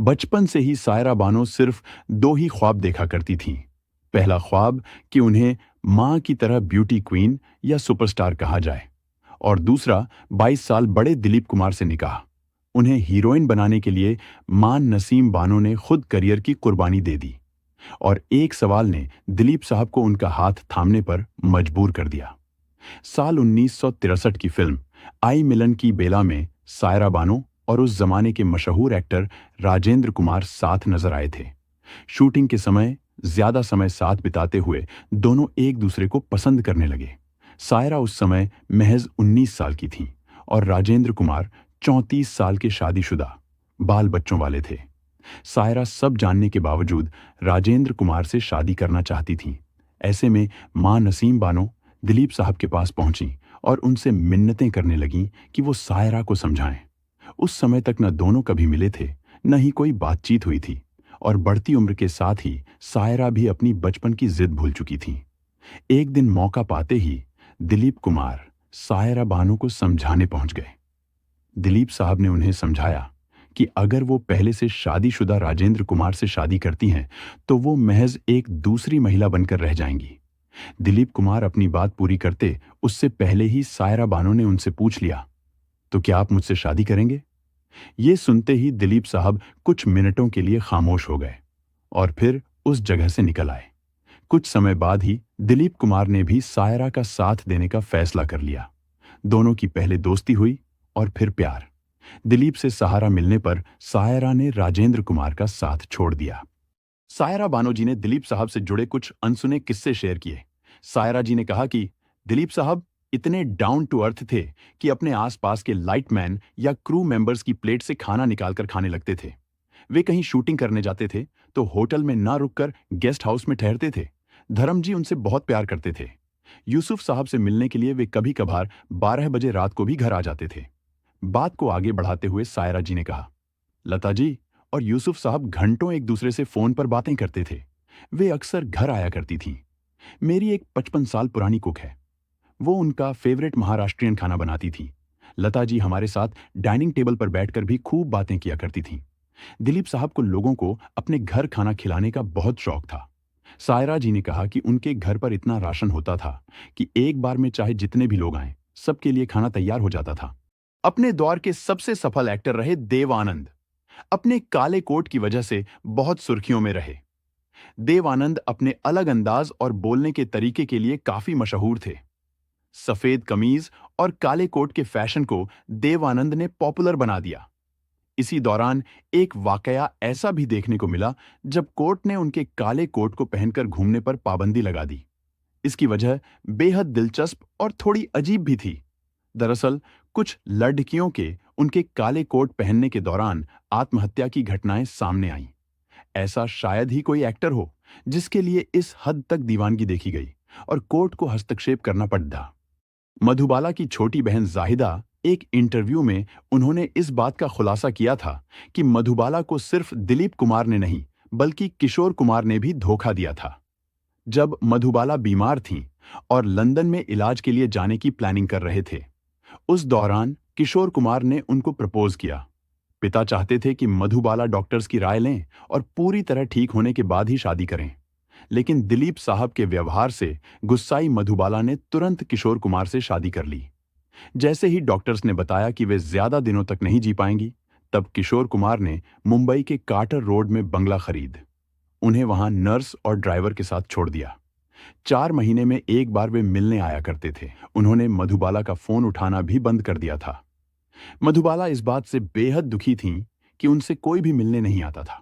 बचपन से ही सायरा बानो सिर्फ दो ही ख्वाब देखा करती थीं। पहला ख्वाब कि उन्हें माँ की तरह ब्यूटी क्वीन या सुपरस्टार कहा जाए, और दूसरा 22 साल बड़े दिलीप कुमार से निकाह। उन्हें हीरोइन बनाने के लिए मां नसीम बानो ने खुद करियर की कुर्बानी दे दी, और एक सवाल ने दिलीप साहब को उनका हाथ थामने पर मजबूर कर दिया। साल 1963 की फिल्म आई मिलन की बेला में सायरा बानो और उस जमाने के मशहूर एक्टर राजेंद्र कुमार साथ नजर आए थे। शूटिंग के समय ज्यादा समय साथ बिताते हुए दोनों एक दूसरे को पसंद करने लगे। सायरा उस समय महज 19 साल की थी और राजेंद्र कुमार 34 साल के शादीशुदा बाल बच्चों वाले थे। सायरा सब जानने के बावजूद राजेंद्र कुमार से शादी करना चाहती थी। ऐसे में मां नसीम बानो दिलीप साहब के पास पहुंची और उनसे मिन्नतें करने लगीं कि वो सायरा को समझाएं। उस समय तक न दोनों कभी मिले थे, न ही कोई बातचीत हुई थी, और बढ़ती उम्र के साथ ही सायरा भी अपनी बचपन की जिद भूल चुकी थी। एक दिन मौका पाते ही दिलीप कुमार सायरा बानो को समझाने पहुंच गए। दिलीप साहब ने उन्हें समझाया कि अगर वो पहले से शादीशुदा राजेंद्र कुमार से शादी करती हैं तो वो महज एक दूसरी महिला बनकर रह जाएंगी। दिलीप कुमार अपनी बात पूरी करते उससे पहले ही सायरा बानो ने उनसे पूछ लिया, तो क्या आप मुझसे शादी करेंगे? ये सुनते ही दिलीप साहब कुछ मिनटों के लिए खामोश हो गए और फिर उस जगह से निकल आए। कुछ समय बाद ही दिलीप कुमार ने भी सायरा का साथ देने का फैसला कर लिया। दोनों की पहले दोस्ती हुई और फिर प्यार। दिलीप से सहारा मिलने पर सायरा ने राजेंद्र कुमार का साथ छोड़ दिया। सायरा बानो जी ने दिलीप साहब से जुड़े कुछ अनसुने किस्से शेयर किए। सायरा जी ने कहा कि दिलीप साहब इतने डाउन टू अर्थ थे कि अपने आसपास के लाइटमैन या क्रू मेंबर्स की प्लेट से खाना निकालकर खाने लगते थे। वे कहीं शूटिंग करने जाते थे तो होटल में ना रुककर गेस्ट हाउस में ठहरते थे। धर्म जी उनसे बहुत प्यार करते थे। यूसुफ साहब से मिलने के लिए वे कभी कभार 12 बजे रात को भी घर आ जाते थे। बात को आगे बढ़ाते हुए सायरा जी ने कहा, लता जी और यूसुफ साहब घंटों एक दूसरे से फोन पर बातें करते थे। वे अक्सर घर आया करती थीं। मेरी एक 55 साल पुरानी कुक है, वो उनका फेवरेट महाराष्ट्रियन खाना बनाती थी। लता जी हमारे साथ डाइनिंग टेबल पर बैठकर भी खूब बातें किया करती थीं। दिलीप साहब को लोगों को अपने घर खाना खिलाने का बहुत शौक था। सायरा जी ने कहा कि उनके घर पर इतना राशन होता था कि एक बार में चाहे जितने भी लोग आएं, सबके लिए खाना तैयार हो जाता था। अपने दौर के सबसे सफल एक्टर रहे देव आनंद अपने काले कोट की वजह से बहुत सुर्खियों में रहे। देव आनंद अपने अलग अंदाज और बोलने के तरीके के लिए काफी मशहूर थे। सफेद कमीज और काले कोट के फैशन को देव आनंद ने पॉपुलर बना दिया। इसी दौरान एक वाकया ऐसा भी देखने को मिला जब कोर्ट ने उनके काले कोट को पहनकर घूमने पर पाबंदी लगा दी। इसकी वजह बेहद दिलचस्प और थोड़ी अजीब भी थी। दरअसल कुछ लड़कियों के उनके काले कोट पहनने के दौरान आत्महत्या की घटनाएं सामने आईं। ऐसा शायद ही कोई एक्टर हो जिसके लिए इस हद तक दीवानगी देखी गई और कोर्ट को हस्तक्षेप करना पड़ा। मधुबाला की छोटी बहन जाहिदा एक इंटरव्यू में उन्होंने इस बात का खुलासा किया था कि मधुबाला को सिर्फ दिलीप कुमार ने नहीं बल्कि किशोर कुमार ने भी धोखा दिया था। जब मधुबाला बीमार थीं और लंदन में इलाज के लिए जाने की प्लानिंग कर रहे थे, उस दौरान किशोर कुमार ने उनको प्रपोज किया। पिता चाहते थे कि मधुबाला डॉक्टर्स की राय लें और पूरी तरह ठीक होने के बाद ही शादी करें, लेकिन दिलीप साहब के व्यवहार से गुस्साई मधुबाला ने तुरंत किशोर कुमार से शादी कर ली। जैसे ही डॉक्टर्स ने बताया कि वे ज्यादा दिनों तक नहीं जी पाएंगी, तब किशोर कुमार ने मुंबई के कार्टर रोड में बंगला खरीद उन्हें वहां नर्स और ड्राइवर के साथ छोड़ दिया। 4 महीने में एक बार वे मिलने आया करते थे। उन्होंने मधुबाला का फोन उठाना भी बंद कर दिया था। मधुबाला इस बात से बेहद दुखी थीं कि उनसे कोई भी मिलने नहीं आता था।